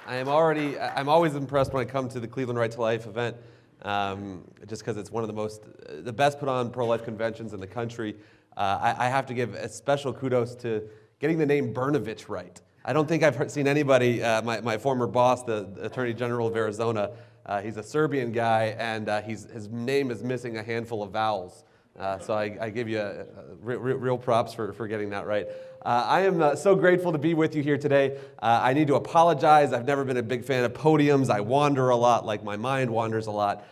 I'm always impressed when I come to the Cleveland Right to Life event, just because it's one of the best put on pro-life conventions in the country. I have to give a special kudos to getting the name Brnovich right. I don't think I've seen anybody, my former boss, the Attorney General of Arizona, he's a Serbian guy, and his name is missing a handful of vowels. So I give you real props for getting that right. I am so grateful to be with you here today. I need to apologize. I've never been a big fan of podiums. I wander a lot, like my mind wanders a lot.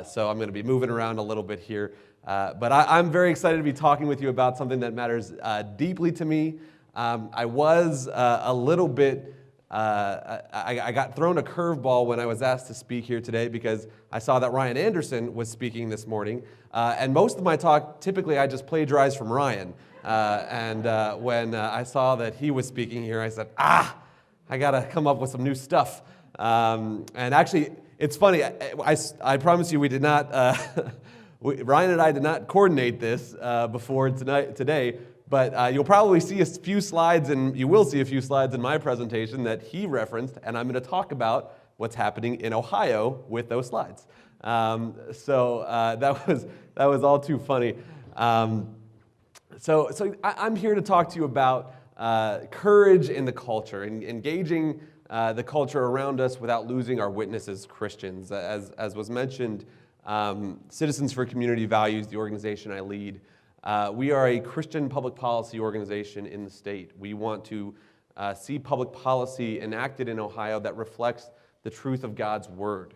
So I'm going to be moving around a little bit here. But I'm very excited to be talking with you about something that matters deeply to me. I was a little bit, I got thrown a curveball when I was asked to speak here today because I saw that Ryan Anderson was speaking this morning. And most of my talk, typically I just plagiarize from Ryan. When I saw that he was speaking here, I said, I got to come up with some new stuff. And actually, it's funny, I promise you we did not, Ryan and I did not coordinate this before today, but you'll probably see a few slides, and you will see a few slides in my presentation that he referenced, and I'm going to talk about what's happening in Ohio with those slides. So that was all too funny. So I'm here to talk to you about courage in the culture, and engaging the culture around us without losing our witness as Christians. As was mentioned, Citizens for Community Values, the organization I lead, we are a Christian public policy organization in the state. We want to see public policy enacted in Ohio that reflects the truth of God's word.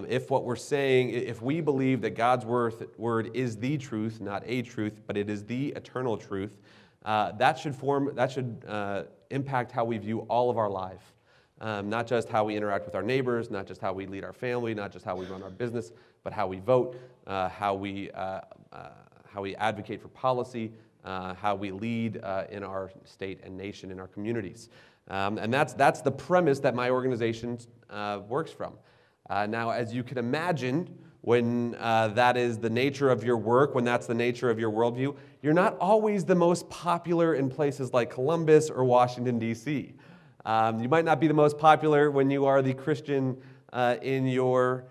If what we're saying, if we believe that God's word is the truth, not a truth, but it is the eternal truth, that should impact how we view all of our life. Not just how we interact with our neighbors, not just how we lead our family, not just how we run our business, but how we vote, how we advocate for policy, how we lead in our state and nation, in our communities. And that's the premise that my organization works from. Now, as you can imagine, when that is the nature of your work, when that's the nature of your worldview, you're not always the most popular in places like Columbus or Washington, D.C. You might not be the most popular when you are the Christian in your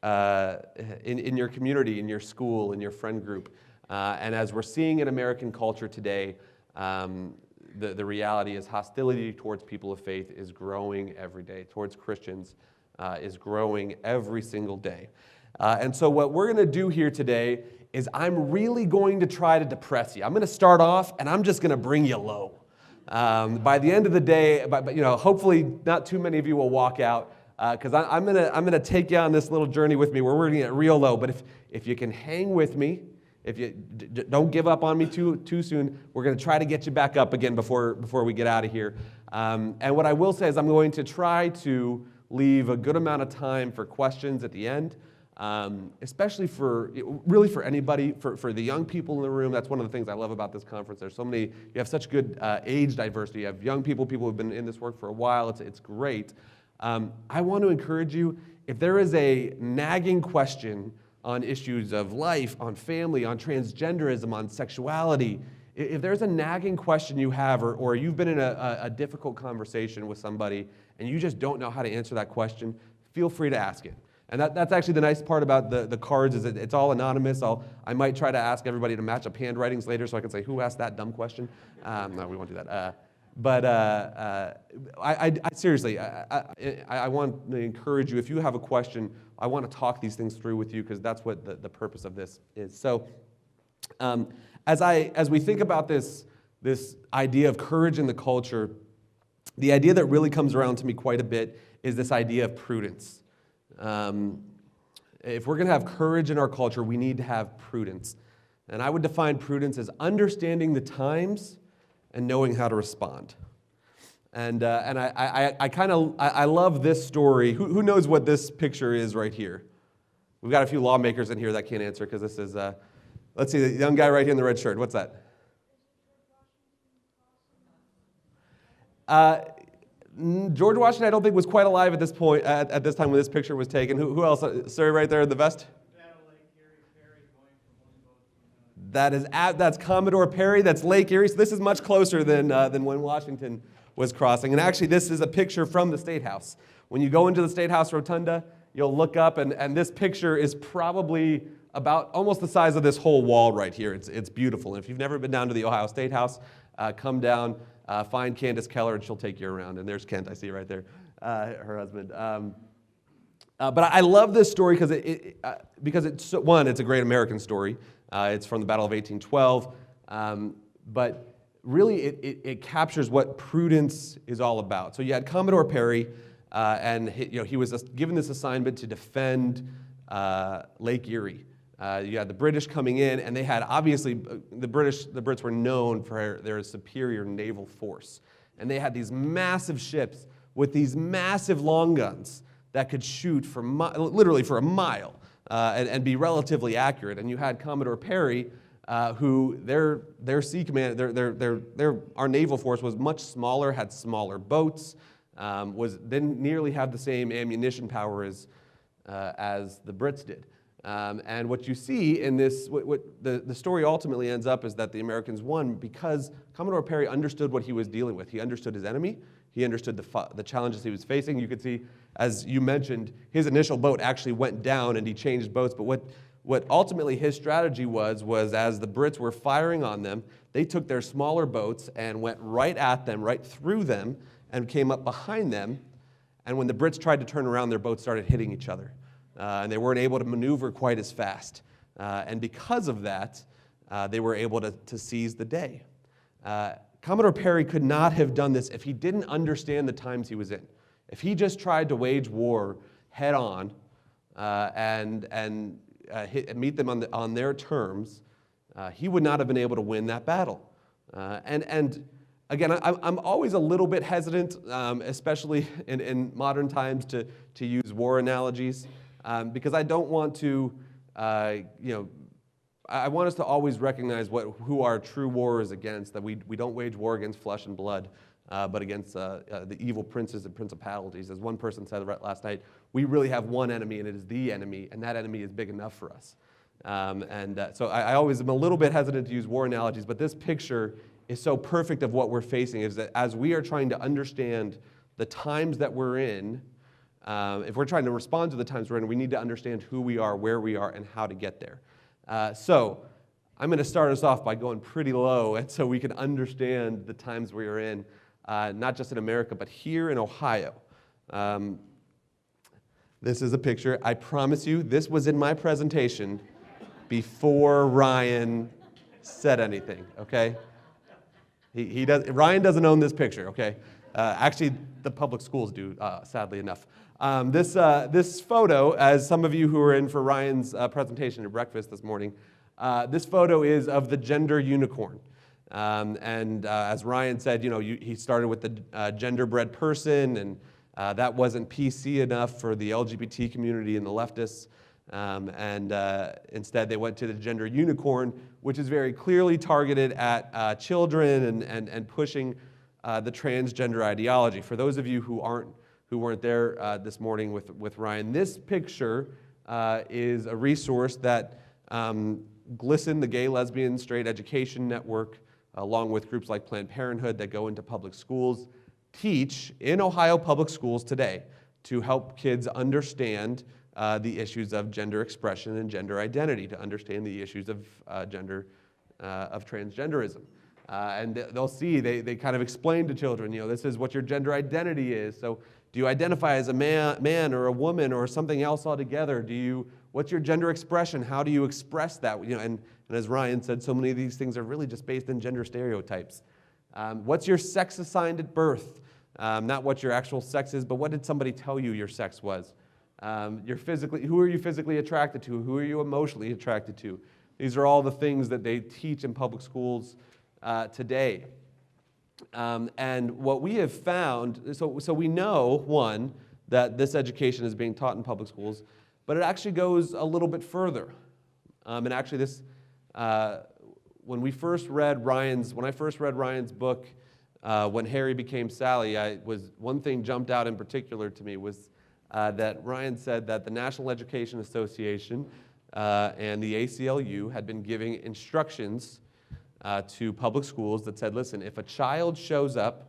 community, in your school, in your friend group. And as we're seeing in American culture today, the reality is hostility towards people of faith is growing every day, towards Christians is growing every single day. And so what we're going to do here today is I'm really going to try to depress you. I'm going to start off, and I'm just going to bring you low. By the end of the day, hopefully not too many of you will walk out, because I'm gonna take you on this little journey with me where we're going to get real low. But if you can hang with me, if you don't give up on me too soon, we're going to try to get you back up again before we get out of here. And what I will say is I'm going to try to leave a good amount of time for questions at the end, especially for anybody, for the young people in the room. That's one of the things I love about this conference. There's so many, you have such good age diversity. You have young people who've been in this work for a while. It's great. I want to encourage you, if there is a nagging question on issues of life, on family, on transgenderism, on sexuality, if there's a nagging question you have, or you've been in a difficult conversation with somebody and you just don't know how to answer that question, feel free to ask it. And that's actually the nice part about the cards, is it's all anonymous. I might try to ask everybody to match up handwritings later so I can say, who asked that dumb question? No, we won't do that. I seriously, I want to encourage you, if you have a question, I want to talk these things through with you, because that's what the purpose of this is. So as we think about this idea of courage in the culture, the idea that really comes around to me quite a bit is this idea of prudence. If we're going to have courage in our culture, we need to have prudence. And I would define prudence as understanding the times and knowing how to respond. And I love this story. Who knows what this picture is right here? We've got a few lawmakers in here that can't answer, because this is, let's see, the young guy right here in the red shirt. What's that? George Washington, I don't think, was quite alive at this point, at this time when this picture was taken. Who else? Sir, right there in the vest? That's Commodore Perry. That's Lake Erie. So this is much closer than when Washington was crossing. And actually, this is a picture from the State House. When you go into the State House Rotunda, you'll look up, and this picture is probably about almost the size of this whole wall right here. It's beautiful. And if you've never been down to the Ohio State House, come down, find Candace Keller, and she'll take you around. And there's Kent, I see right there, her husband. But I love this story because it's one, it's a great American story. It's from the Battle of 1812, but really it captures what prudence is all about. So you had Commodore Perry, and he was given this assignment to defend Lake Erie. You had the British coming in, and they had, obviously, the Brits were known for their superior naval force. And they had these massive ships with these massive long guns that could shoot for literally for a mile and be relatively accurate. And you had Commodore Perry, who their sea command, our naval force was much smaller, had smaller boats, didn't nearly have the same ammunition power as the Brits did. And what you see in this, what the story ultimately ends up is that the Americans won because Commodore Perry understood what he was dealing with. He understood his enemy. He understood the challenges he was facing. You could see, as you mentioned, his initial boat actually went down and he changed boats. But what ultimately his strategy was as the Brits were firing on them, they took their smaller boats and went right at them, right through them, and came up behind them. And when the Brits tried to turn around, their boats started hitting each other. And they weren't able to maneuver quite as fast. And because of that, they were able to seize the day. Commodore Perry could not have done this if he didn't understand the times he was in. If he just tried to wage war head on and meet them on their terms, he would not have been able to win that battle. And again, I'm always a little bit hesitant, especially in modern times, to use war analogies. Because I don't want to, I want us to always recognize who our true war is against, that we don't wage war against flesh and blood, but against the evil princes and principalities. As one person said last night, we really have one enemy, and it is the enemy, and that enemy is big enough for us. So I always am a little bit hesitant to use war analogies, but this picture is so perfect of what we're facing, is that as we are trying to understand the times that we're in, if we're trying to respond to the times we're in, we need to understand who we are, where we are, and how to get there. So I'm going to start us off by going pretty low, and so we can understand the times we are in, not just in America, but here in Ohio. This is a picture. I promise you, this was in my presentation before Ryan said anything, okay? Ryan doesn't own this picture, okay? Actually, the public schools do, sadly enough. This photo, as some of you who were in for Ryan's presentation at breakfast this morning, this photo is of the gender unicorn. As Ryan said, he started with the gender-bred person, and that wasn't PC enough for the LGBT community and the leftists. Instead, they went to the gender unicorn, which is very clearly targeted at children and pushing the transgender ideology. For those of you who weren't there this morning with Ryan, this picture is a resource that GLSEN, the Gay, Lesbian, Straight Education Network, along with groups like Planned Parenthood that go into public schools, teach in Ohio public schools today to help kids understand the issues of gender expression and gender identity, to understand the issues of transgenderism. And they'll see, they kind of explain to children, this is what your gender identity is. So do you identify as a man or a woman or something else altogether? What's your gender expression? How do you express that? And as Ryan said, so many of these things are really just based in gender stereotypes. What's your sex assigned at birth? Not what your actual sex is, but what did somebody tell you your sex was? Who are you physically attracted to? Who are you emotionally attracted to? These are all the things that they teach in public schools today. And what we have found, so we know, one, that this education is being taught in public schools, but it actually goes a little bit further. And actually when I first read Ryan's book, When Harry Became Sally, one thing jumped out in particular to me was that Ryan said that the National Education Association and the ACLU had been giving instructions to public schools that said, listen, if a child shows up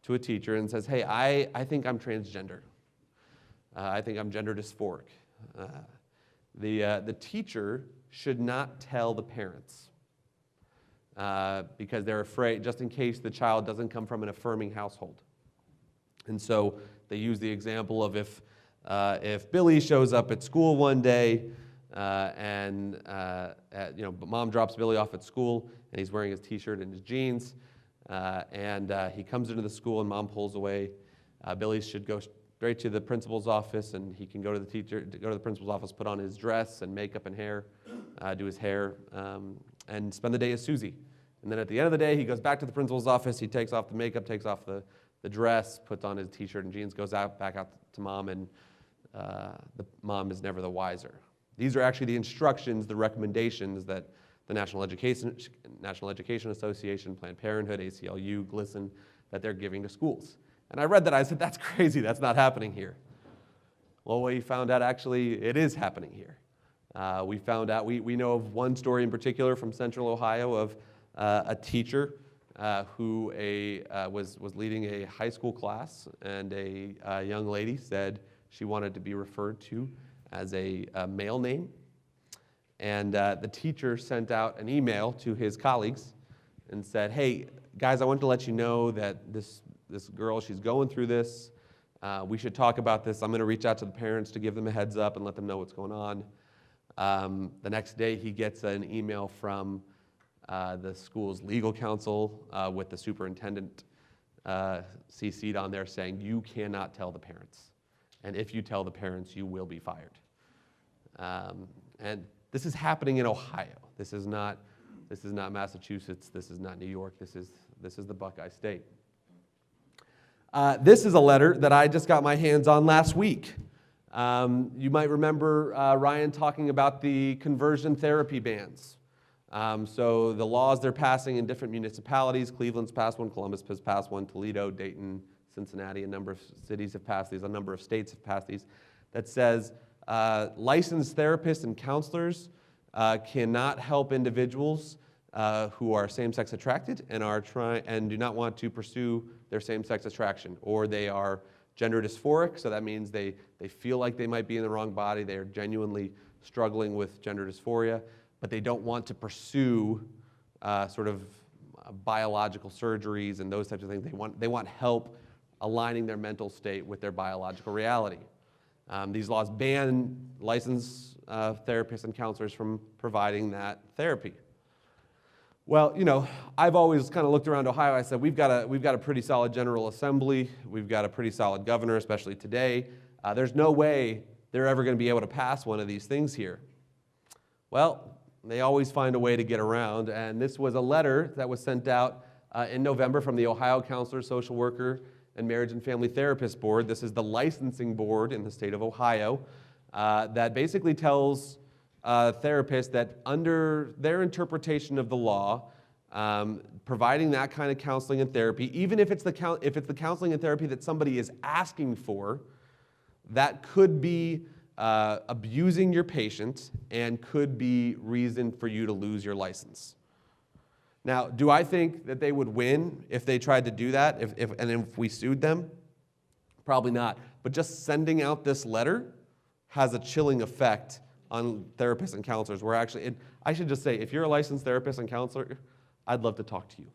to a teacher and says, hey, I think I'm transgender. I think I'm gender dysphoric. The teacher should not tell the parents because they're afraid, just in case the child doesn't come from an affirming household. And so they use the example of if Billy shows up at school one day mom drops Billy off at school and he's wearing his t-shirt and his jeans and he comes into the school and mom pulls away, Billy should go straight to the principal's office and he can go to the principal's office, put on his dress and makeup and hair, do his hair, and spend the day as Susie. And then at the end of the day, he goes back to the principal's office, he takes off the makeup, takes off the dress, puts on his t-shirt and jeans, goes back out to mom, and the mom is never the wiser. These are actually the instructions, the recommendations that the National Education Association, Planned Parenthood, ACLU, GLSEN, that they're giving to schools. And I read that, I said, that's crazy, that's not happening here. Well, we found out actually it is happening here. We found out, we know of one story in particular from Central Ohio of a teacher who was leading a high school class, and a young lady said she wanted to be referred to as a male name. And the teacher sent out an email to his colleagues and said, hey, guys, I want to let you know that this girl, she's going through this. We should talk about this. I'm going to reach out to the parents to give them a heads up and let them know what's going on. The next day, he gets an email from the school's legal counsel with the superintendent CC'd on there saying, you cannot tell the parents. And if you tell the parents, you will be fired. And this is happening in Ohio. This is not Massachusetts. This is not New York. This is the Buckeye State. This is a letter that I just got my hands on last week. You might remember Ryan talking about the conversion therapy bans. So the laws they're passing in different municipalities, Cleveland's passed one, Columbus has passed one, Toledo, Dayton, Cincinnati, a number of cities have passed these, a number of states have passed these, that says licensed therapists and counselors cannot help individuals who are same-sex attracted and do not want to pursue their same-sex attraction, or they are gender dysphoric, so that means they feel like they might be in the wrong body, they are genuinely struggling with gender dysphoria, but they don't want to pursue sort of biological surgeries and those types of things. They want help aligning their mental state with their biological reality. These laws ban licensed therapists and counselors from providing that therapy. Well, I've always kind of looked around Ohio. I said, we've got a pretty solid General Assembly. We've got a pretty solid governor, especially today. There's no way they're ever going to be able to pass one of these things here. Well, they always find a way to get around, and this was a letter that was sent out in November from the Ohio Counselor, Social Worker, and Marriage and Family Therapist Board. This is the licensing board in the state of Ohio that basically tells therapists that under their interpretation of the law, providing that kind of counseling and therapy, even if it's the counseling and therapy that somebody is asking for, that could be abusing your patient and could be reason for you to lose your license. Now, do I think that they would win if they tried to do that, if we sued them? Probably not. But just sending out this letter has a chilling effect on therapists and counselors. I should just say, if you're a licensed therapist and counselor, I'd love to talk to you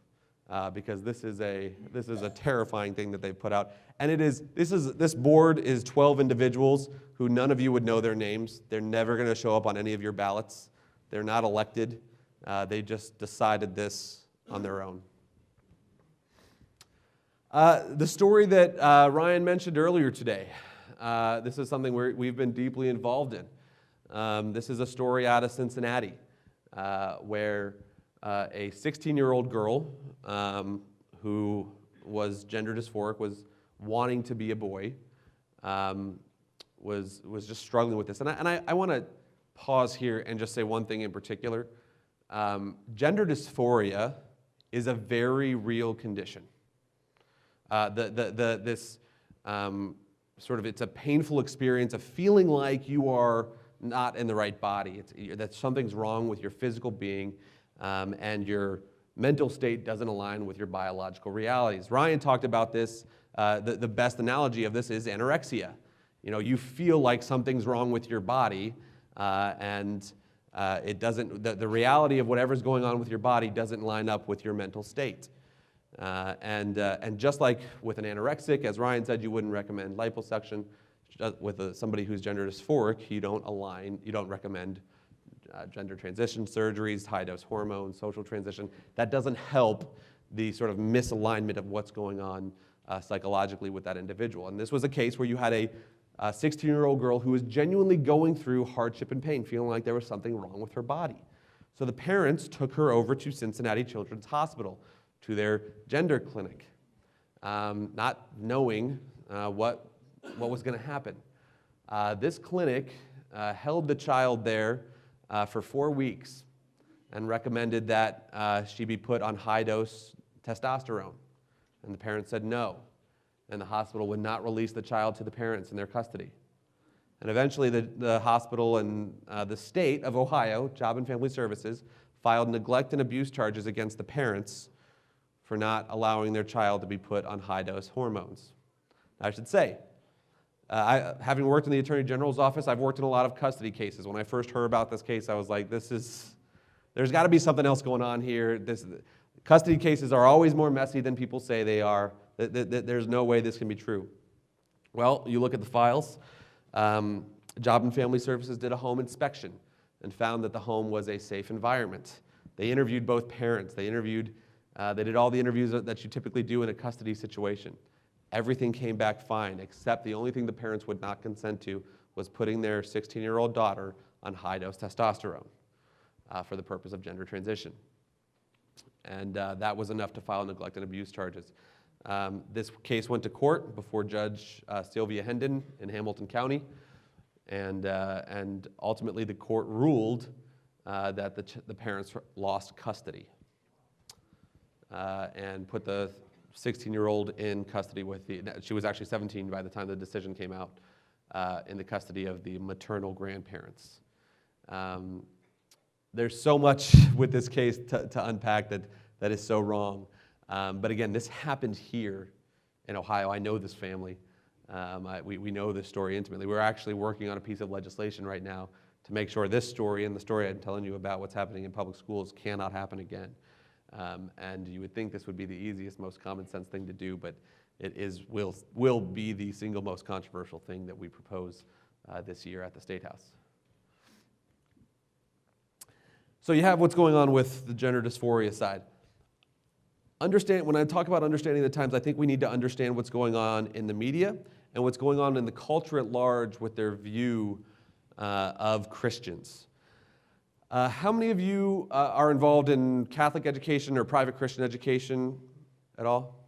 because this is a terrifying thing that they've put out. And this board is 12 individuals who none of you would know their names. They're never going to show up on any of your ballots. They're not elected. They just decided this on their own. The story that Ryan mentioned earlier today, this is something we've been deeply involved in. This is a story out of Cincinnati where a 16-year-old girl who was gender dysphoric, was wanting to be a boy, was just struggling with this. And I want to pause here and just say one thing in particular. Gender dysphoria is a very real condition. This it's a painful experience of feeling like you are not in the right body. That something's wrong with your physical being, and you're mental state doesn't align with your biological realities. Ryan talked about this. The best analogy of this is anorexia. You feel like something's wrong with your body, and it doesn't. The reality of whatever's going on with your body doesn't line up with your mental state. And just like with an anorexic, as Ryan said, you wouldn't recommend liposuction. With somebody who's gender dysphoric, you don't recommend gender transition surgeries, high-dose hormones, social transition. That doesn't help the sort of misalignment of what's going on psychologically with that individual. And this was a case where you had a 16-year-old girl who was genuinely going through hardship and pain, feeling like there was something wrong with her body. So the parents took her over to Cincinnati Children's Hospital, to their gender clinic, not knowing what was going to happen. This clinic held the child there for 4 weeks and recommended that she be put on high-dose testosterone. And the parents said no. And the hospital would not release the child to the parents in their custody. And eventually the hospital and the state of Ohio, Job and Family Services, filed neglect and abuse charges against the parents for not allowing their child to be put on high-dose hormones. I should say, having worked in the Attorney General's office, I've worked in a lot of custody cases. When I first heard about this case, I was like, there's got to be something else going on here. Custody cases are always more messy than people say they are. There's no way this can be true. Well, you look at the files. Job and Family Services did a home inspection and found that the home was a safe environment. They interviewed both parents. They did all the interviews that you typically do in a custody situation. Everything came back fine, except the only thing the parents would not consent to was putting their 16-year-old daughter on high-dose testosterone for the purpose of gender transition. And that was enough to file neglect and abuse charges. This case went to court before Judge Sylvia Hendon in Hamilton County, and ultimately the court ruled that the parents lost custody. And put the 16-year-old in custody she was actually 17 by the time the decision came out, in the custody of the maternal grandparents. There's so much with this case to unpack that is so wrong. But again, this happened here in Ohio. I know this family. We know this story intimately. We're actually working on a piece of legislation right now to make sure this story and the story I'm telling you about what's happening in public schools cannot happen again. And you would think this would be the easiest, most common sense thing to do, but it will be the single most controversial thing that we propose this year at the State House. So you have what's going on with the gender dysphoria side. When I talk about understanding the times, I think we need to understand what's going on in the media and what's going on in the culture at large with their view of Christians. How many of you are involved in Catholic education or private Christian education at all?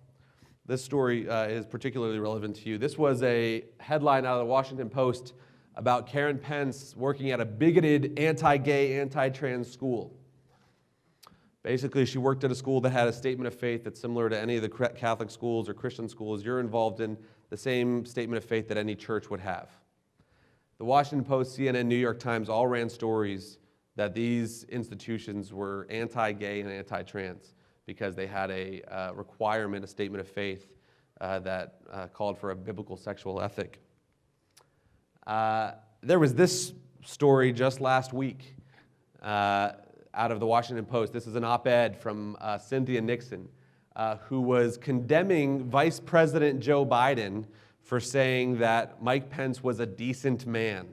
This story is particularly relevant to you. This was a headline out of the Washington Post about Karen Pence working at a bigoted, anti-gay, anti-trans school. Basically, she worked at a school that had a statement of faith that's similar to any of the Catholic schools or Christian schools. You're involved in the same statement of faith that any church would have. The Washington Post, CNN, New York Times all ran stories that these institutions were anti-gay and anti-trans because they had a requirement, a statement of faith that called for a biblical sexual ethic. There was this story just last week out of the Washington Post. This is an op-ed from Cynthia Nixon, who was condemning Vice President Joe Biden for saying that Mike Pence was a decent man.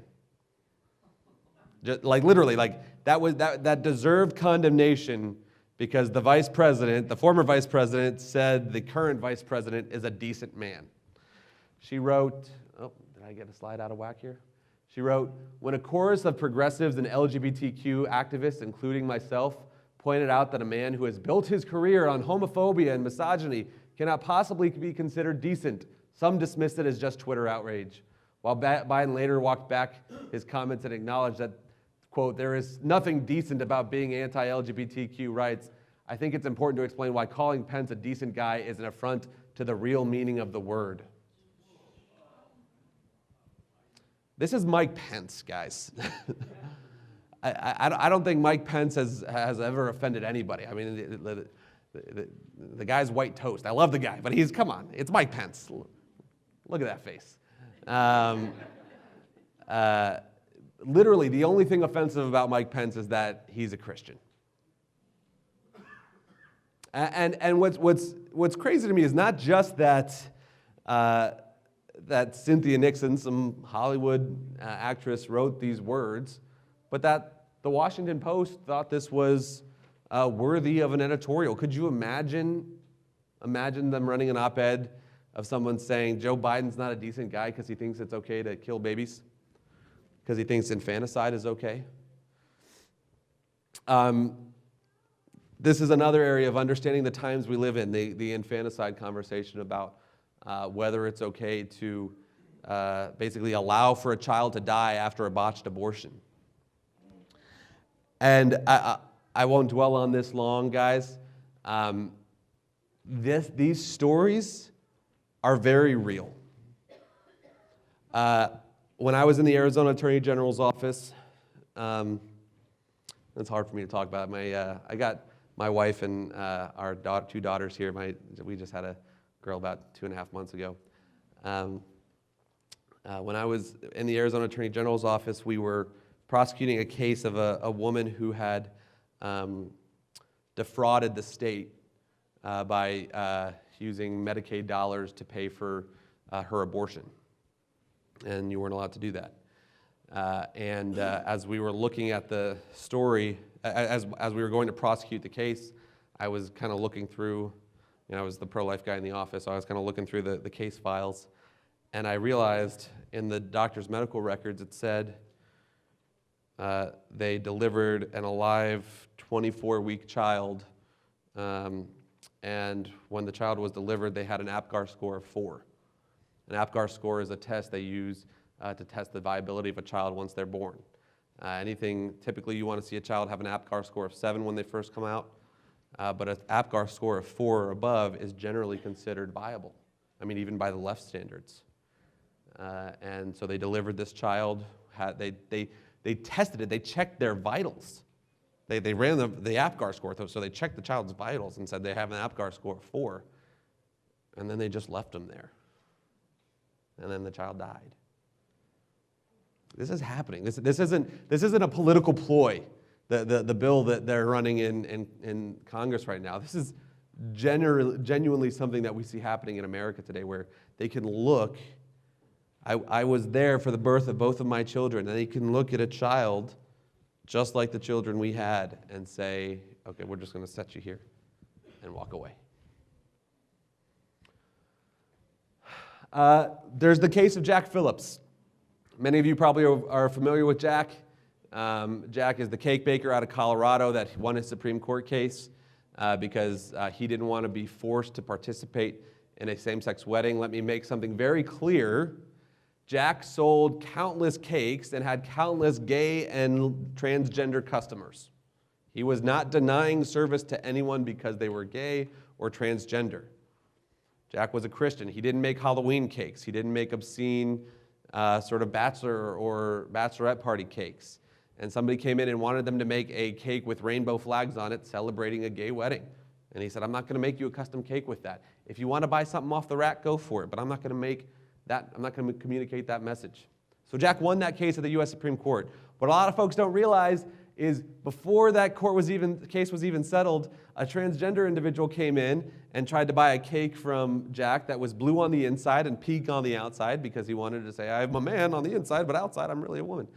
Just, literally, that deserved condemnation because the vice president, the former vice president, said the current vice president is a decent man. She wrote, did I get a slide out of whack here? She wrote, when a chorus of progressives and LGBTQ activists, including myself, pointed out that a man who has built his career on homophobia and misogyny cannot possibly be considered decent, some dismissed it as just Twitter outrage. While Biden later walked back his comments and acknowledged that, quote, there is nothing decent about being anti-LGBTQ rights, I think it's important to explain why calling Pence a decent guy is an affront to the real meaning of the word. This is Mike Pence, guys. I don't think Mike Pence has ever offended anybody. I mean, The guy's white toast. I love the guy, but come on, it's Mike Pence. Look at that face. Literally, the only thing offensive about Mike Pence is that he's a Christian. And what's crazy to me is not just that Cynthia Nixon, some Hollywood actress, wrote these words, but that the Washington Post thought this was worthy of an editorial. Could you imagine them running an op-ed of someone saying Joe Biden's not a decent guy because he thinks it's okay to kill babies, because he thinks infanticide is okay? This is another area of understanding the times we live in, the infanticide conversation about whether it's okay to basically allow for a child to die after a botched abortion. And I won't dwell on this long, guys. These stories are very real. When I was in the Arizona Attorney General's office, it's hard for me to talk about. I got my wife and our two daughters here. We just had a girl about 2.5 months ago. When I was in the Arizona Attorney General's office, we were prosecuting a case of a woman who had defrauded the state by using Medicaid dollars to pay for her abortion. And you weren't allowed to do that. As we were looking at the story, as we were going to prosecute the case, I was kind of looking through, I was the pro-life guy in the office, so I was kind of looking through the case files, and I realized in the doctor's medical records it said they delivered an alive 24-week child, and when the child was delivered, they had an APGAR score of 4. An APGAR score is a test they use to test the viability of a child once they're born. Typically you want to see a child have an APGAR score of 7 when they first come out, but an APGAR score of 4 or above is generally considered viable. I mean, even by the left standards. And so they delivered this child. They tested it. They checked their vitals. They ran the APGAR score, so they checked the child's vitals and said they have an APGAR score of 4. And then they just left them there. And then the child died. This is happening. This isn't a political ploy, the bill that they're running in Congress right now. This is genuinely something that we see happening in America today, where they can look. I was there for the birth of both of my children, and they can look at a child just like the children we had and say, okay, we're just going to set you here and walk away. There's the case of Jack Phillips. Many of you probably are familiar with Jack. Jack is the cake baker out of Colorado that won his Supreme Court case because he didn't want to be forced to participate in a same-sex wedding. Let me make something very clear. Jack sold countless cakes and had countless gay and transgender customers. He was not denying service to anyone because they were gay or transgender. Jack was a Christian. He didn't make Halloween cakes. He didn't make obscene sort of bachelor or bachelorette party cakes. And somebody came in and wanted them to make a cake with rainbow flags on it celebrating a gay wedding. And he said, I'm not going to make you a custom cake with that. If you want to buy something off the rack, go for it. But I'm not going to make that, I'm not going to communicate that message. So Jack won that case at the U.S. Supreme Court. What a lot of folks don't realize is before that case was even settled, a transgender individual came in and tried to buy a cake from Jack that was blue on the inside and pink on the outside because he wanted to say, I'm a man on the inside, but outside I'm really a woman.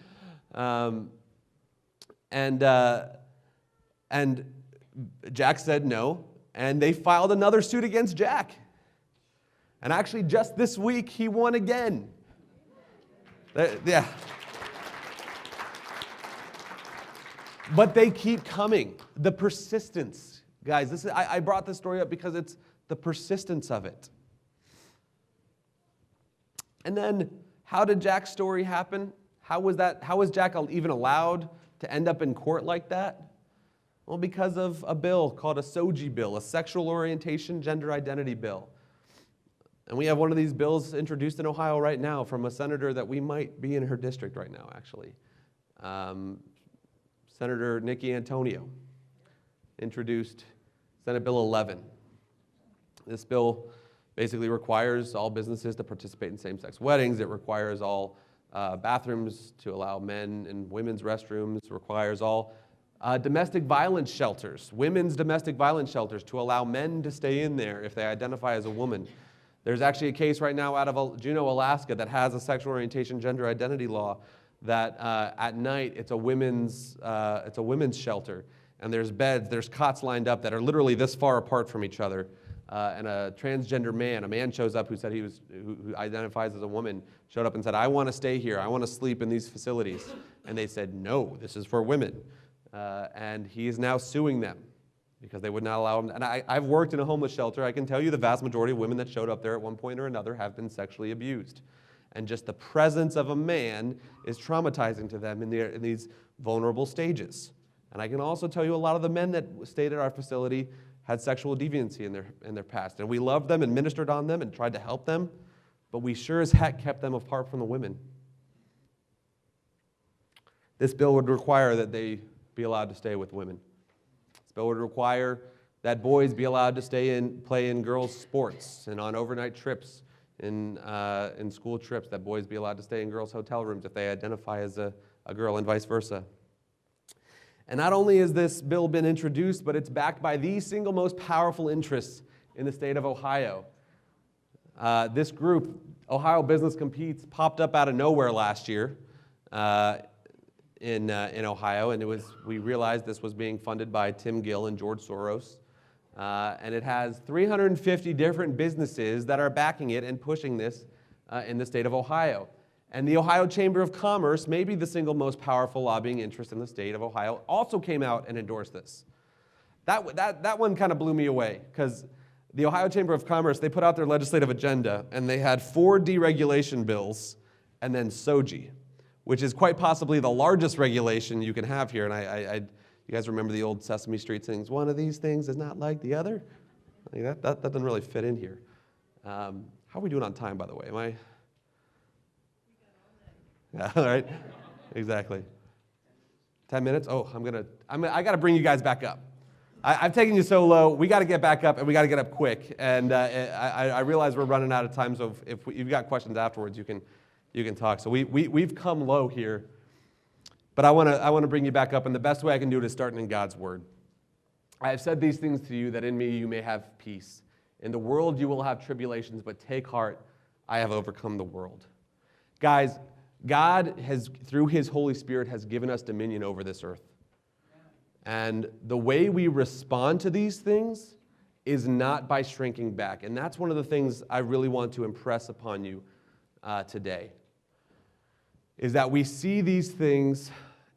And Jack said no, and they filed another suit against Jack. And actually just this week he won again. Yeah. But they keep coming. The persistence. Guys, I brought this story up because it's the persistence of it. And then, how did Jack's story happen? How was Jack even allowed to end up in court like that? Well, because of a bill called a SOGI bill, a sexual orientation gender identity bill. And we have one of these bills introduced in Ohio right now from a senator that we might be in her district right now, actually. Senator Nikki Antonio introduced Senate Bill 11. This bill basically requires all businesses to participate in same-sex weddings. It requires all bathrooms to allow men and women's restrooms. It requires all domestic violence shelters, women's domestic violence shelters, to allow men to stay in there if they identify as a woman. There's actually a case right now out of Juneau, Alaska, that has a sexual orientation, gender identity law that at night it's a women's shelter, and there's beds, there's cots lined up that are literally this far apart from each other. And a transgender man, a man shows up who identifies as a woman, showed up and said, "I want to stay here. I want to sleep in these facilities." And they said, "No, this is for women." And he is now suing them because they would not allow him. And I've worked in a homeless shelter. I can tell you the vast majority of women that showed up there at one point or another have been sexually abused. And just the presence of a man is traumatizing to them in these vulnerable stages. And I can also tell you a lot of the men that stayed at our facility had sexual deviancy in their past. And we loved them and ministered on them and tried to help them, but we sure as heck kept them apart from the women. This bill would require that they be allowed to stay with women. This bill would require that boys be allowed to play in girls' sports and on overnight trips, in school trips, that boys be allowed to stay in girls' hotel rooms if they identify as a girl, and vice versa. And not only has this bill been introduced, but it's backed by the single most powerful interests in the state of Ohio. This group, Ohio Business Competes, popped up out of nowhere last year in Ohio, and we realized this was being funded by Tim Gill and George Soros. And it has 350 different businesses that are backing it and pushing this in the state of Ohio. And the Ohio Chamber of Commerce, maybe the single most powerful lobbying interest in the state of Ohio, also came out and endorsed this. That one kind of blew me away, because the Ohio Chamber of Commerce, they put out their legislative agenda, and they had 4 deregulation bills, and then SOGI, which is quite possibly the largest regulation you can have here. And you guys remember the old Sesame Street things? One of these things is not like the other. That doesn't really fit in here. How are we doing on time, by the way? Am I? Yeah, all right. Exactly. 10 minutes? Oh, I got to bring you guys back up. I've taken you so low. We got to get back up, and we got to get up quick. And I realize we're running out of time, so if you've got questions afterwards, you can talk. So we've come low here. But I want to bring you back up, and the best way I can do it is starting in God's Word. I have said these things to you, that in me you may have peace. In the world you will have tribulations, but take heart, I have overcome the world. Guys, God has, through His Holy Spirit, has given us dominion over this earth. And the way we respond to these things is not by shrinking back. And that's one of the things I really want to impress upon you today, is that we see these things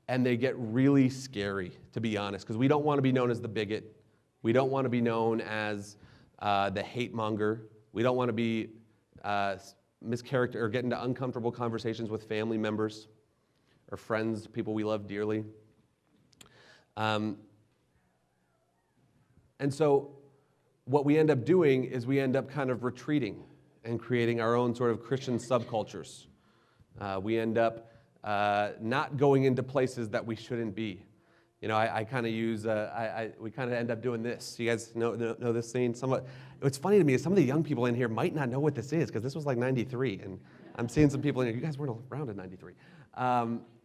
and they get really scary, to be honest, because we don't want to be known as the bigot. We don't want to be known as the hate monger. We don't want to be mischaracter or get into uncomfortable conversations with family members or friends, people we love dearly. And so what we end up doing is we end up kind of retreating and creating our own sort of Christian subcultures. We end up not going into places that we shouldn't be. You know, I kind of use, we kind of end up doing this. You guys know this scene? What's funny to me is some of the young people in here might not know what this is, because this was like 93, and I'm seeing some people in here, you guys weren't around in 93.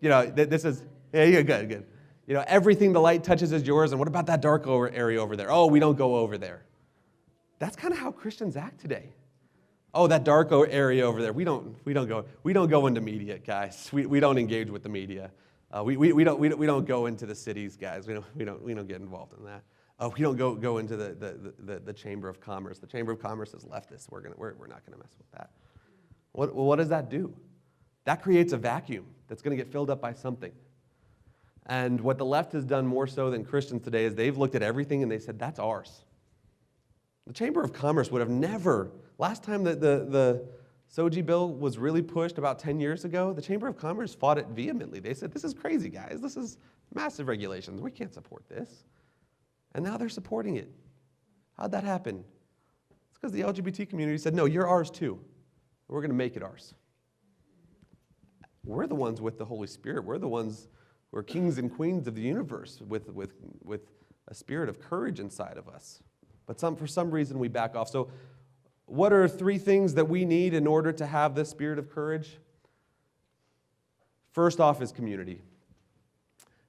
You know, this is, yeah, you're good. You know, everything the light touches is yours, and what about that dark area over there? Oh, we don't go over there. That's kind of how Christians act today. Oh, that dark area over there, we don't go into media, guys. We don't engage with the media. We don't go into the cities, guys. We don't get involved in that. Oh, we don't go into the Chamber of Commerce. The Chamber of Commerce is leftist. We're not gonna mess with that. What does that do? That creates a vacuum that's gonna get filled up by something. And what the left has done more so than Christians today is they've looked at everything and they said, that's ours. The Chamber of Commerce would have never, last time that the SOGI bill was really pushed about 10 years ago, the Chamber of Commerce fought it vehemently. They said, this is crazy, guys. This is massive regulations. We can't support this. And now they're supporting it. How'd that happen? It's because the LGBT community said, no, you're ours too. We're going to make it ours. We're the ones with the Holy Spirit. We're the ones who are kings and queens of the universe with a spirit of courage inside of us. But for some reason we back off. So what are 3 things that we need in order to have this spirit of courage? First off is community.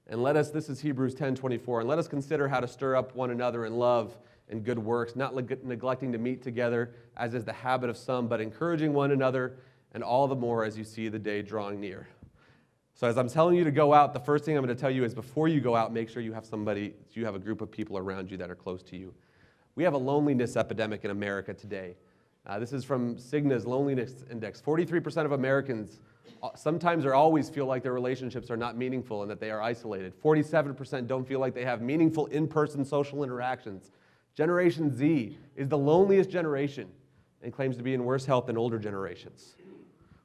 And this is Hebrews 10:24, and let us consider how to stir up one another in love and good works, not neglecting to meet together, as is the habit of some, but encouraging one another, and all the more as you see the day drawing near. So as I'm telling you to go out, the first thing I'm going to tell you is before you go out, make sure you have a group of people around you that are close to you. We have a loneliness epidemic in America today. This is from Cigna's Loneliness Index. 43% of Americans sometimes or always feel like their relationships are not meaningful and that they are isolated. 47% don't feel like they have meaningful in-person social interactions. Generation Z is the loneliest generation and claims to be in worse health than older generations.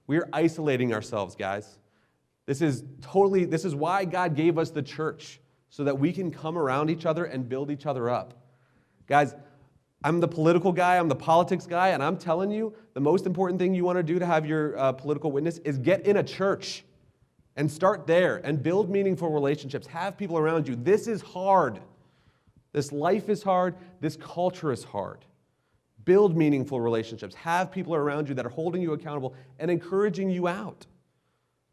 We are isolating ourselves, guys. This is why God gave us the church, so that we can come around each other and build each other up. Guys, I'm the political guy, I'm the politics guy, and I'm telling you, the most important thing you want to do to have your political witness is get in a church and start there and build meaningful relationships. Have people around you. This is hard. This life is hard. This culture is hard. Build meaningful relationships. Have people around you that are holding you accountable and encouraging you out.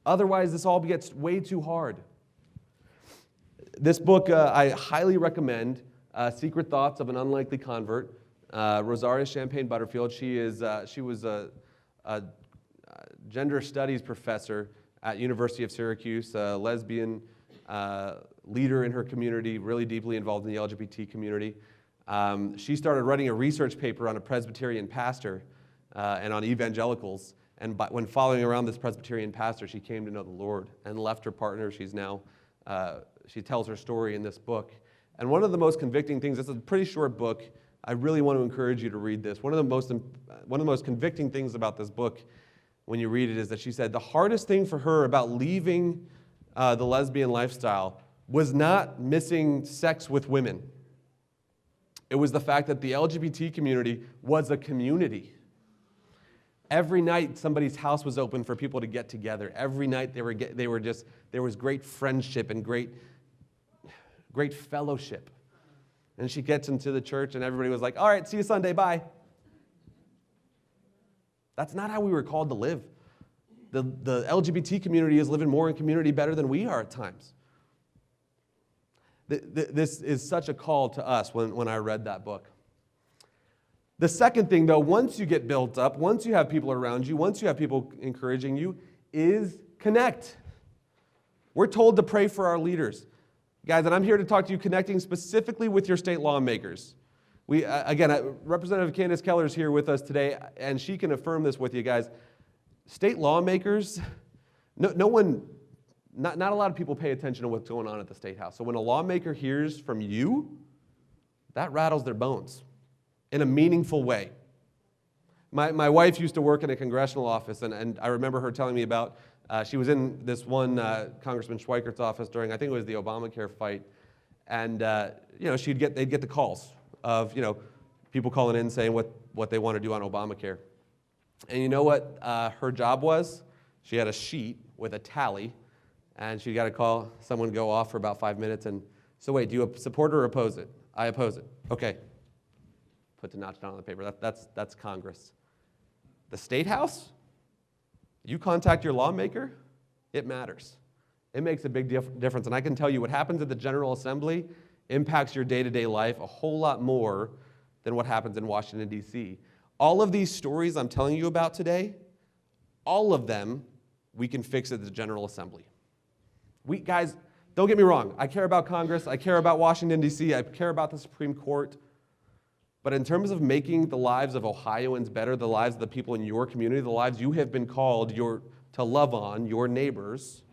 Otherwise, this all gets way too hard. This book I highly recommend, Secret Thoughts of an Unlikely Convert. Rosaria Champagne-Butterfield, she was a gender studies professor at University of Syracuse, a lesbian leader in her community, really deeply involved in the LGBT community. She started writing a research paper on a Presbyterian pastor and on evangelicals. And when following around this Presbyterian pastor, she came to know the Lord and left her partner. She tells her story in this book. And one of the most convicting things, this is a pretty short book. I really want to encourage you to read this. One of the most convicting things about this book, when you read it, is that she said the hardest thing for her about leaving the lesbian lifestyle was not missing sex with women. It was the fact that the LGBT community was a community. Every night somebody's house was open for people to get together. Every night there was great friendship and great fellowship. And she gets into the church and everybody was like, all right, see you Sunday, bye. That's not how we were called to live. The LGBT community is living more in community better than we are at times. This is such a call to us when I read that book. The second thing, though, once you get built up, once you have people around you, once you have people encouraging you, is connect. We're told to pray for our leaders. Guys, and I'm here to talk to you connecting specifically with your state lawmakers. Representative Candace Keller is here with us today, and she can affirm this with you guys. State lawmakers, not a lot of people pay attention to what's going on at the State House. So when a lawmaker hears from you, that rattles their bones in a meaningful way. My wife used to work in a congressional office, and I remember her telling me about, she was in this one Congressman Schweikert's office during, I think it was the Obamacare fight, and they'd get the calls of people calling in saying what they want to do on Obamacare. And you know what her job was? She had a sheet with a tally, and she got to call someone go off for about 5 minutes, and so wait, do you support or oppose it? I oppose it. Okay. Put the notch down on the paper. That's Congress. The State House? You contact your lawmaker, it matters. It makes a big difference. And I can tell you what happens at the General Assembly impacts your day-to-day life a whole lot more than what happens in Washington, D.C. All of these stories I'm telling you about today, all of them we can fix at the General Assembly. Guys, don't get me wrong. I care about Congress. I care about Washington, D.C. I care about the Supreme Court. But in terms of making the lives of Ohioans better, the lives of the people in your community, the lives you have been called to love on, your neighbors,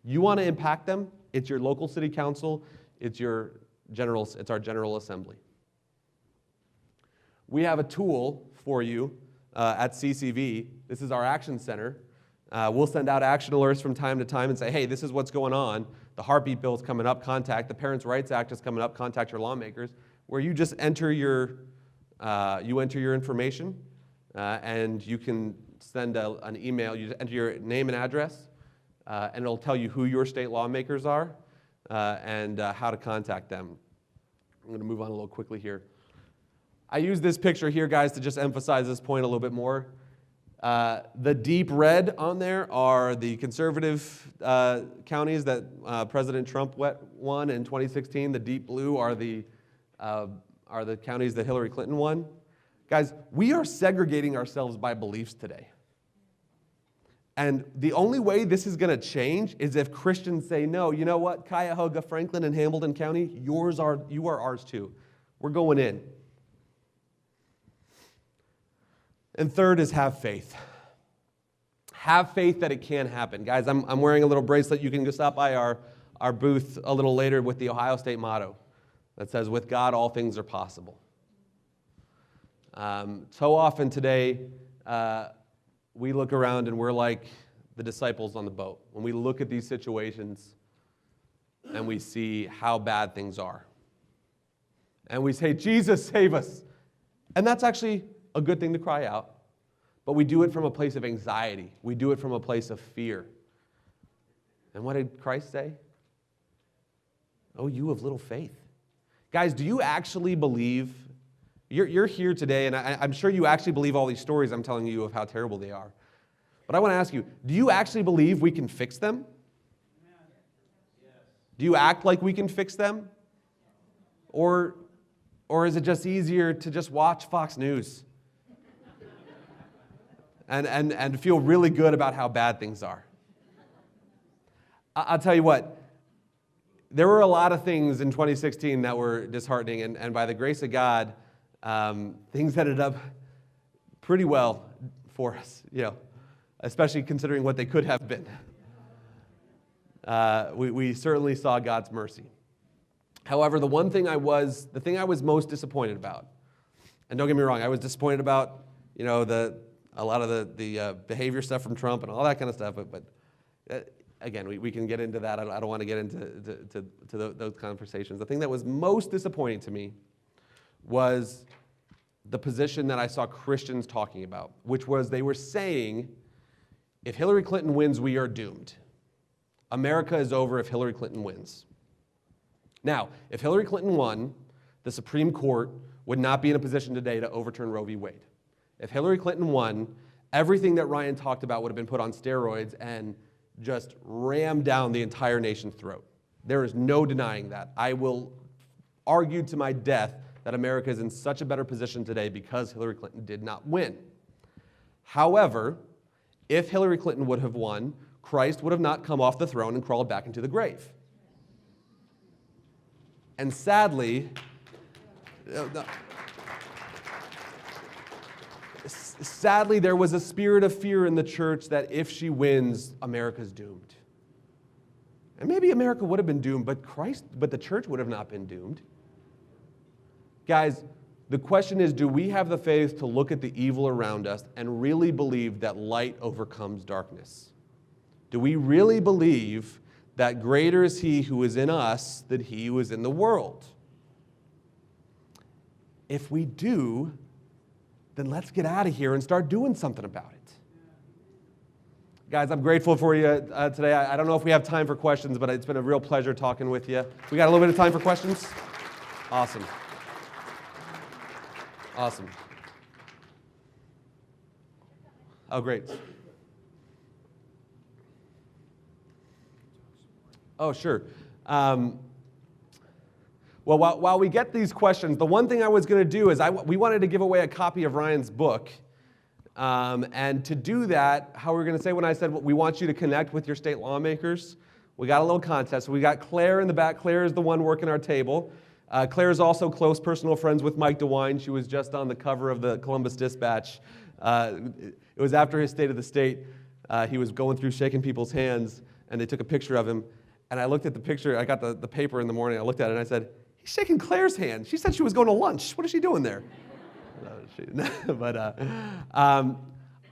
you want to impact them, it's your local city council, it's our General Assembly. We have a tool for you at CCV. This is our action center. We'll send out action alerts from time to time and say, hey, this is what's going on. The heartbeat bill is coming up, contact. The Parents' Rights Act is coming up, contact your lawmakers. Where you just enter your information, and you can send an email. You enter your name and address, and it'll tell you who your state lawmakers are and how to contact them. I'm going to move on a little quickly here. I use this picture here, guys, to just emphasize this point a little bit more. The deep red on there are the conservative counties that President Trump won in 2016. The deep blue are the counties that Hillary Clinton won. Guys, we are segregating ourselves by beliefs today. And the only way this is going to change is if Christians say, no, you know what, Cuyahoga, Franklin, and Hamilton County, you are ours too. We're going in. And third is have faith. Have faith that it can happen. Guys, I'm wearing a little bracelet. You can go stop by our booth a little later with the Ohio State motto that says, with God, all things are possible. So often today, we look around and we're like the disciples on the boat. When we look at these situations and we see how bad things are. And we say, Jesus, save us. And that's actually a good thing to cry out. But we do it from a place of anxiety. We do it from a place of fear. And what did Christ say? Oh, you of little faith. Guys, do you actually believe? You're here today, and I'm sure you actually believe all these stories I'm telling you of how terrible they are. But I want to ask you, do you actually believe we can fix them? Do you act like we can fix them? Or is it just easier to just watch Fox News and feel really good about how bad things are? I'll tell you what, there were a lot of things in 2016 that were disheartening, and by the grace of God, things ended up pretty well for us, especially considering what they could have been. We certainly saw God's mercy. However, the thing I was most disappointed about, and don't get me wrong, I was disappointed about, a lot of the behavior stuff from Trump and all that kind of stuff, but again, we can get into that. I don't want to get into those conversations. The thing that was most disappointing to me was the position that I saw Christians talking about, which was they were saying, if Hillary Clinton wins, we are doomed. America is over if Hillary Clinton wins. Now, if Hillary Clinton won, the Supreme Court would not be in a position today to overturn Roe v. Wade. If Hillary Clinton won, everything that Ryan talked about would have been put on steroids and just rammed down the entire nation's throat. There is no denying that. I will argue to my death that America is in such a better position today because Hillary Clinton did not win. However, if Hillary Clinton would have won, Christ would have not come off the throne and crawled back into the grave. And sadly, there was a spirit of fear in the church that if she wins, America's doomed. And maybe America would have been doomed, but the church would have not been doomed. Guys, the question is, do we have the faith to look at the evil around us and really believe that light overcomes darkness? Do we really believe that greater is he who is in us than he who is in the world? If we do, then let's get out of here and start doing something about it. Guys, I'm grateful for you today. I don't know if we have time for questions, but it's been a real pleasure talking with you. We got a little bit of time for questions? Awesome. Awesome. Oh, great. Oh, sure. Well, while we get these questions, the one thing I was going to do is we wanted to give away a copy of Ryan's book. And to do that, how we're going to say when I said we want you to connect with your state lawmakers, we got a little contest. We got Claire in the back. Claire is the one working our table. Claire is also close personal friends with Mike DeWine. She was just on the cover of the Columbus Dispatch. It was after his State of the State. He was going through shaking people's hands, and they took a picture of him. And I looked at the picture. I got the paper in the morning. I looked at it, and I said, he's shaking Claire's hand. She said she was going to lunch. What is she doing there? But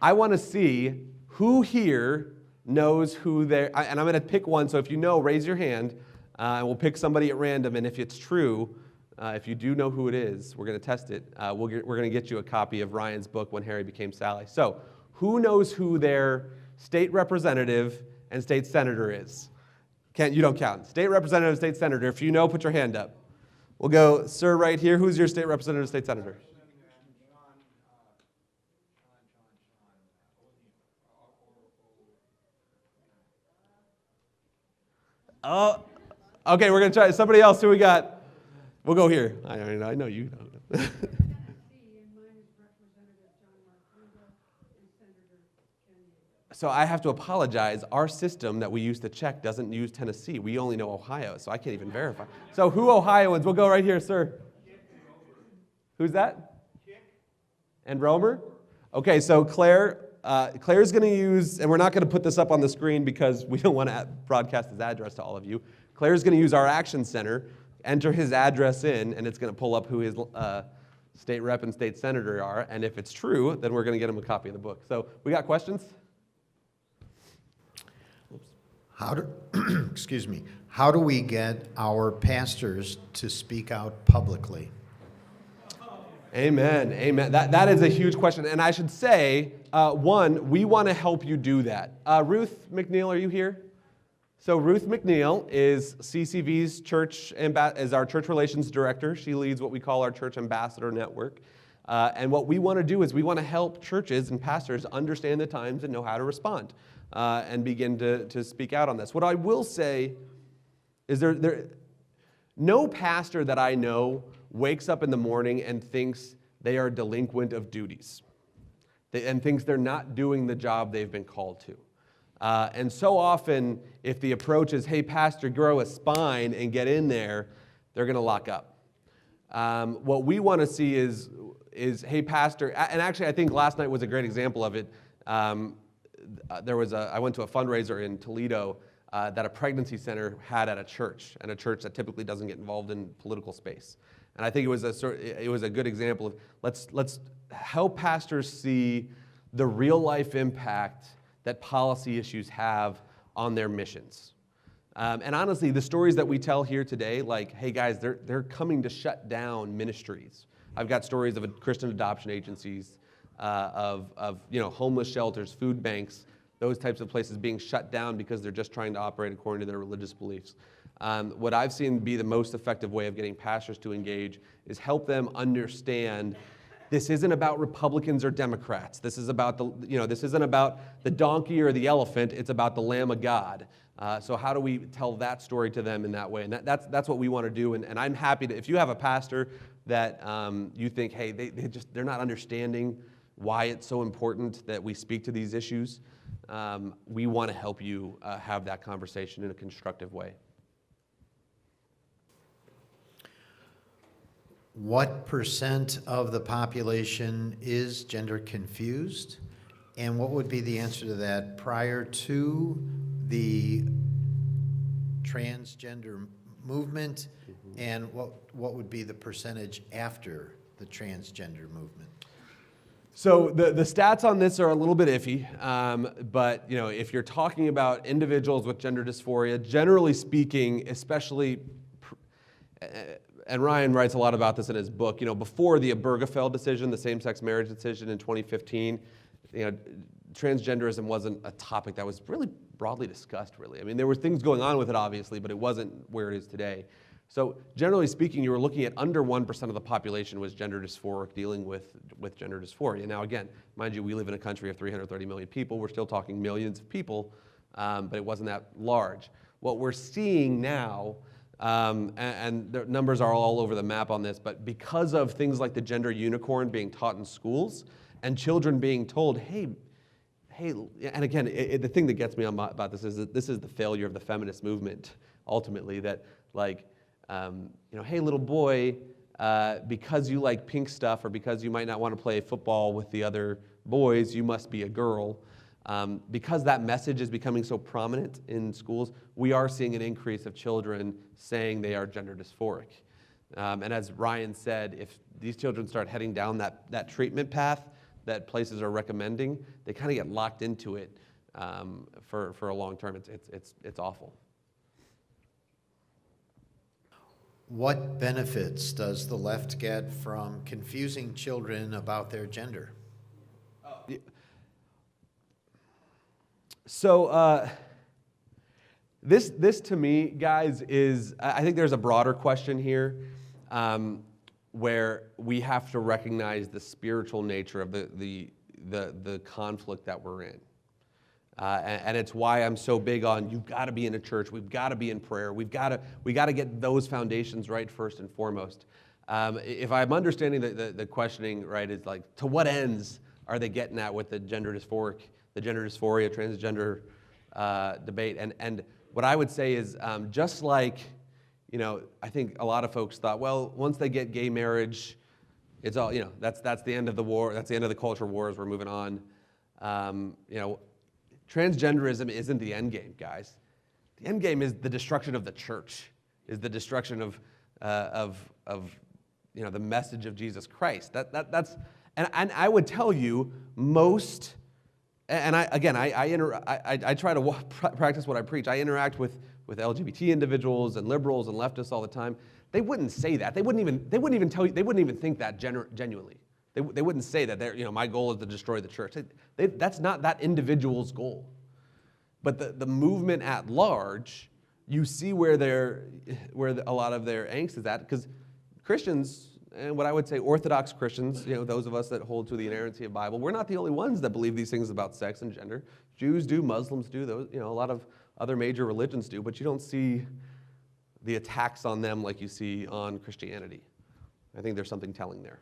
I want to see who here knows who they're, and I'm going to pick one. So if you know, raise your hand, and we'll pick somebody at random. And if it's true, if you do know who it is, we're going to test it. We're going to get you a copy of Ryan's book, When Harry Became Sally. So who knows who their state representative and state senator is? You don't count. State representative, state senator. If you know, put your hand up. We'll go, sir, right here. Who's your state representative, state senator? Oh, okay, we're going to try somebody else. Who we got? We'll go here. I know you know. So I have to apologize. Our system that we use to check doesn't use Tennessee. We only know Ohio, so I can't even verify. So who Ohioans? We'll go right here, sir. Who's that? And Romer? Okay, so Claire's going to use, and we're not going to put this up on the screen because we don't want to broadcast his address to all of you. Claire's going to use our Action Center, enter his address in, and it's going to pull up who his state rep and state senator are. And if it's true, then we're going to get him a copy of the book. So we got questions? Excuse me, how do we get our pastors to speak out publicly? Amen, amen. That is a huge question. And I should say, one, we want to help you do that. Ruth McNeil, are you here? So Ruth McNeil is CCV's is our church relations director. She leads what we call our church ambassador network. And what we want to do is we want to help churches and pastors understand the times and know how to respond and begin to speak out on this. What I will say is no pastor that I know wakes up in the morning and thinks they are delinquent of duties and thinks they're not doing the job they've been called to. And so often, if the approach is, hey, pastor, grow a spine and get in there, they're going to lock up. What we want to see is, hey, pastor, and actually I think last night was a great example of it. I went to a fundraiser in Toledo that a pregnancy center had at a church, and a church that typically doesn't get involved in political space. And I think it was a good example of let's help pastors see the real life impact that policy issues have on their missions. And honestly, the stories that we tell here today, like, hey guys, they're coming to shut down ministries. I've got stories of Christian adoption agencies, of homeless shelters, food banks, those types of places being shut down because they're just trying to operate according to their religious beliefs. What I've seen be the most effective way of getting pastors to engage is help them understand this isn't about Republicans or Democrats. This is about this isn't about the donkey or the elephant. It's about the Lamb of God. So how do we tell that story to them in that way? And that's what we want to do. And I'm happy to, if you have a pastor that you think, hey, they're not understanding why it's so important that we speak to these issues, we want to help you have that conversation in a constructive way. What % of the population is gender confused? And what would be the answer to that prior to the transgender movement? Mm-hmm. And what would be the percentage after the transgender movement? So the stats on this are a little bit iffy, but if you're talking about individuals with gender dysphoria, generally speaking, especially, and Ryan writes a lot about this in his book, before the Obergefell decision, the same-sex marriage decision in 2015, transgenderism wasn't a topic that was really broadly discussed, really. I mean, there were things going on with it, obviously, but it wasn't where it is today. So generally speaking, you were looking at under 1% of the population was gender dysphoric, dealing with gender dysphoria. Now again, mind you, we live in a country of 330 million people. We're still talking millions of people, but it wasn't that large. What we're seeing now, and the numbers are all over the map on this, but because of things like the gender unicorn being taught in schools and children being told, hey, and again, the thing that gets me about this is that this is the failure of the feminist movement, ultimately, that hey, little boy, because you like pink stuff or because you might not want to play football with the other boys, you must be a girl. Because that message is becoming so prominent in schools, we are seeing an increase of children saying they are gender dysphoric. And as Ryan said, if these children start heading down that treatment path that places are recommending, they kind of get locked into it for a long term. It's awful. What benefits does the left get from confusing children about their gender? So this to me, guys, is, I think there's a broader question here. where we have to recognize the spiritual nature of the conflict that we're in. And it's why I'm so big on, you've got to be in a church, we've got to be in prayer, we got to get those foundations right first and foremost. If I'm understanding the questioning right, is like, to what ends are they getting at with the gender dysphoria, transgender debate? And what I would say is, just like, I think a lot of folks thought, well, once they get gay marriage, it's all, that's the end of the war, that's the end of the culture wars, we're moving on. Transgenderism isn't the end game, guys. The end game is the destruction of the church, is the destruction of the message of Jesus Christ. That's and I would tell you most, and I try to practice what I preach. I interact with LGBT individuals and liberals and leftists all the time. They wouldn't say that. They wouldn't even tell you. They wouldn't even think that genuinely. They wouldn't say that. My goal is to destroy the church. That's not that individual's goal. But the movement at large, you see where a lot of their angst is at, because Christians, and what I would say Orthodox Christians, those of us that hold to the inerrancy of Bible, we're not the only ones that believe these things about sex and gender. Jews do, Muslims do, those, a lot of other major religions do, but you don't see the attacks on them like you see on Christianity. I think there's something telling there.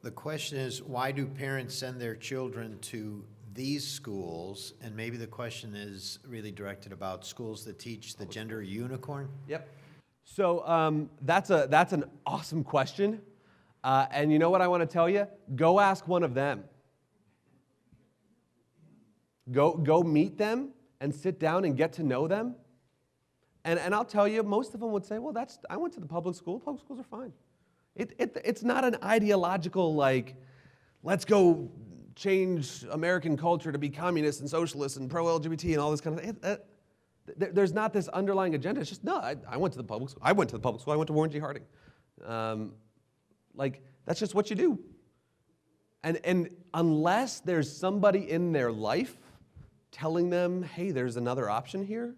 The question is, why do parents send their children to these schools? And maybe the question is really directed about schools that teach the gender unicorn? Yep. So that's an awesome question. And you know what I want to tell you? Go ask one of them. Go meet them and sit down and get to know them. And I'll tell you, most of them would say, well, I went to the public school. Public schools are fine. It's not an ideological, like, let's go change American culture to be communist and socialist and pro-LGBT and all this kind of thing. There's not this underlying agenda. It's just, no, I went to the public school. I went to Warren G. Harding. That's just what you do. And unless there's somebody in their life telling them, hey, there's another option here,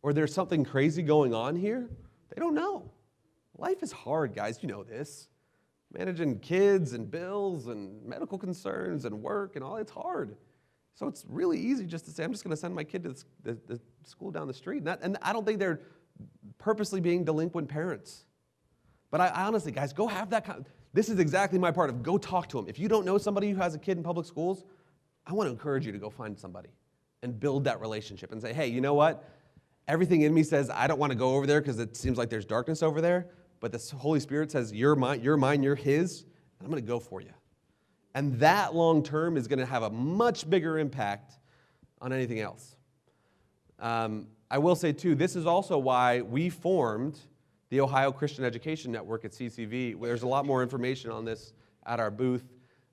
or there's something crazy going on here, they don't know. Life is hard, guys. You know this. Managing kids and bills and medical concerns and work and all, it's hard. So it's really easy just to say, I'm just going to send my kid to the school down the street. And I don't think they're purposely being delinquent parents. But I honestly, guys, go have that. This is exactly my part of go talk to them. If you don't know somebody who has a kid in public schools, I want to encourage you to go find somebody and build that relationship and say, hey, you know what? Everything in me says I don't want to go over there because it seems like there's darkness over there. But the Holy Spirit says, you're mine, you're His, and I'm going to go for you. And that long term is going to have a much bigger impact on anything else. I will say, too, this is also why we formed the Ohio Christian Education Network at CCV. There's a lot more information on this at our booth,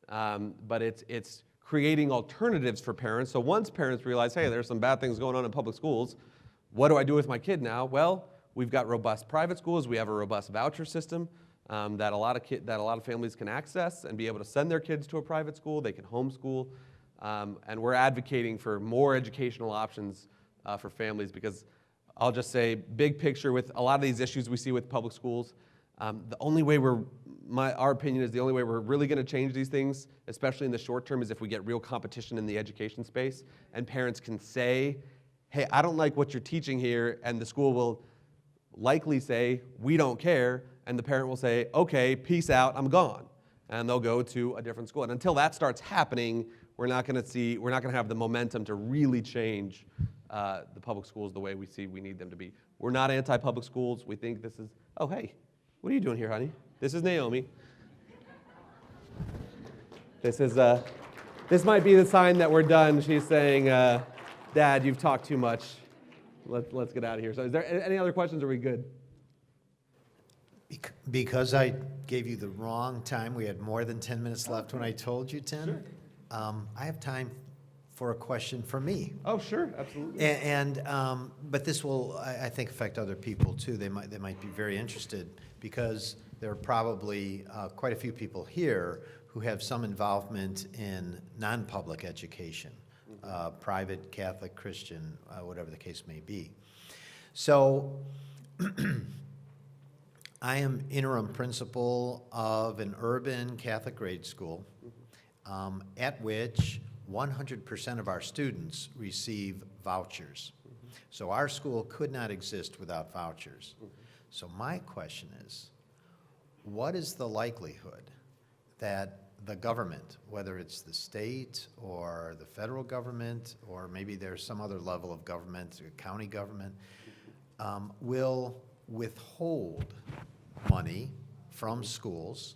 but it's creating alternatives for parents. So once parents realize, hey, there's some bad things going on in public schools, what do I do with my kid now? Well, we've got robust private schools. We have a robust voucher system that a lot of families can access and be able to send their kids to a private school. They can homeschool, and we're advocating for more educational options for families, because I'll just say, big picture, with a lot of these issues we see with public schools, the only way our opinion is the only way we're really going to change these things, especially in the short term, is if we get real competition in the education space, and parents can say, hey, I don't like what you're teaching here, and the school will likely say, we don't care, and the parent will say, okay, peace out, I'm gone. And they'll go to a different school. And until that starts happening, we're not going to have the momentum to really change the public schools the way we need them to be. We're not anti-public schools. We think this is, oh, hey, what are you doing here, honey? This is Naomi. This might be the sign that we're done. She's saying, Dad, you've talked too much. Let's get out of here. So is there any other questions, or are we good? Because I gave you the wrong time, we had more than 10 minutes left when I told you 10. Sure. I have time for a question from me. Oh, sure, absolutely. But this will, I think, affect other people too. They might be very interested, because there are probably quite a few people here who have some involvement in non-public education. Private, Catholic, Christian, whatever the case may be. So I am interim principal of an urban Catholic grade school at which 100% of our students receive vouchers. So our school could not exist without vouchers. So my question is, what is the likelihood that the government, whether it's the state or the federal government, or maybe there's some other level of government, county government, will withhold money from schools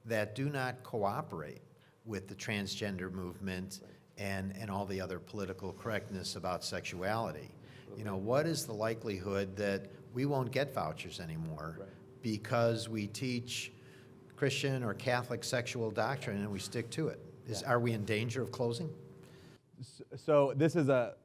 that do not cooperate with the transgender movement and all the other political correctness about sexuality? You know, what is the likelihood that we won't get vouchers anymore because we teach Christian or Catholic sexual doctrine and we stick to it? Are we in danger of closing? So this is a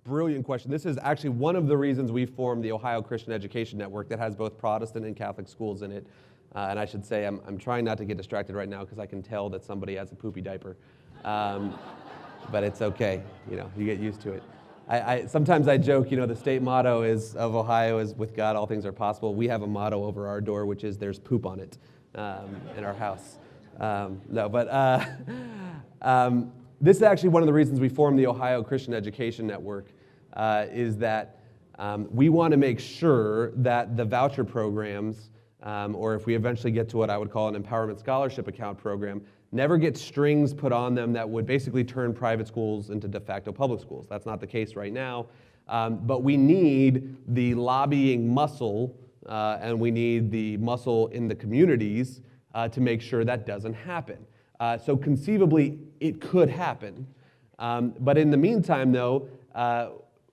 brilliant question. This is actually one of the reasons we formed the Ohio Christian Education Network that has both Protestant and Catholic schools in it. And I should say I'm trying not to get distracted right now because I can tell that somebody has a poopy diaper. But it's okay, you know, you get used to it. Sometimes I joke, you know, the state motto of Ohio is "With God all things are possible." We have a motto over our door, which is "There's poop on it" in our house. This is actually one of the reasons we formed the Ohio Christian Education Network, is that we want to make sure that the voucher programs, or if we eventually get to what I would call an empowerment scholarship account program, never get strings put on them that would basically turn private schools into de facto public schools. That's not the case right now. But we need the lobbying muscle, and we need the muscle in the communities to make sure that doesn't happen. So conceivably, it could happen. But in the meantime, though,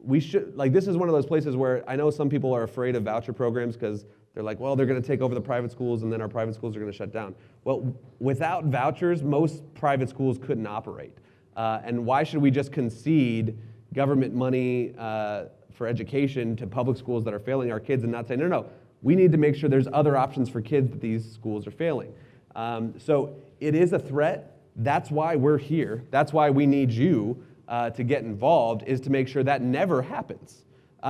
we should, like, this is one of those places where I know some people are afraid of voucher programs because they're like, well, they're going to take over the private schools and then our private schools are going to shut down. Well, without vouchers, most private schools couldn't operate. And why should we just concede government money for education to public schools that are failing our kids and not say, no, we need to make sure there's other options for kids that these schools are failing. So it is a threat. That's why we're here. That's why we need you to get involved, is to make sure that never happens.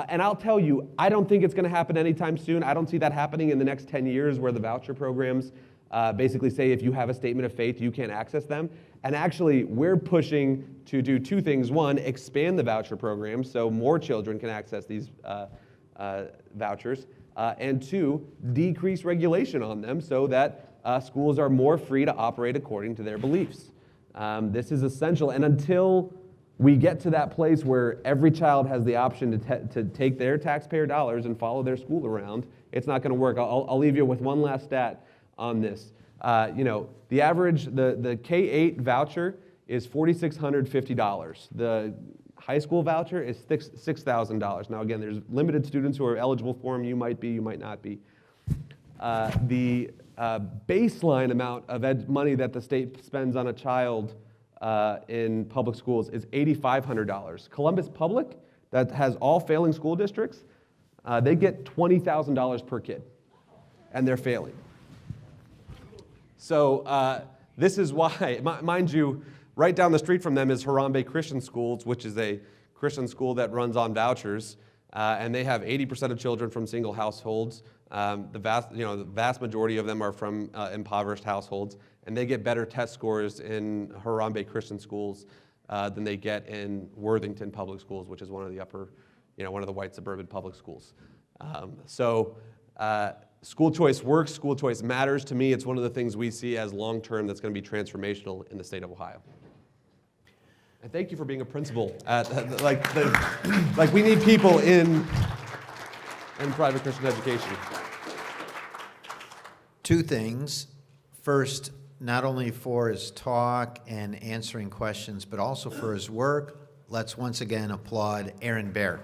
And I'll tell you, I don't think it's going to happen anytime soon. I don't see that happening in the next 10 years where the voucher programs basically say if you have a statement of faith, you can't access them. And actually, we're pushing to do two things. One, expand the voucher program so more children can access these vouchers. And two, decrease regulation on them so that schools are more free to operate according to their beliefs. This is essential. And until we get to that place where every child has the option to take their taxpayer dollars and follow their school around, it's not going to work. I'll leave you with one last stat on this. The average, the K-8 voucher is $4,650. The high school voucher is $6,000. Now, again, there's limited students who are eligible for them. You might be, you might not be. The baseline amount of money that the state spends on a child in public schools is $8,500. Columbus Public, that has all failing school districts, they get $20,000 per kid, and they're failing. So this is why, mind you, right down the street from them is Harambe Christian Schools, which is a Christian school that runs on vouchers, and they have 80% of children from single households. The vast majority of them are from impoverished households, and they get better test scores in Harambe Christian schools than they get in Worthington Public Schools, which is one of the white suburban public schools. School choice works. School choice matters. To me, it's one of the things we see as long-term that's going to be transformational in the state of Ohio. And thank you for being a principal. We need people in private Christian education. Two things. First, not only for his talk and answering questions, but also for his work, let's once again applaud Aaron Baer.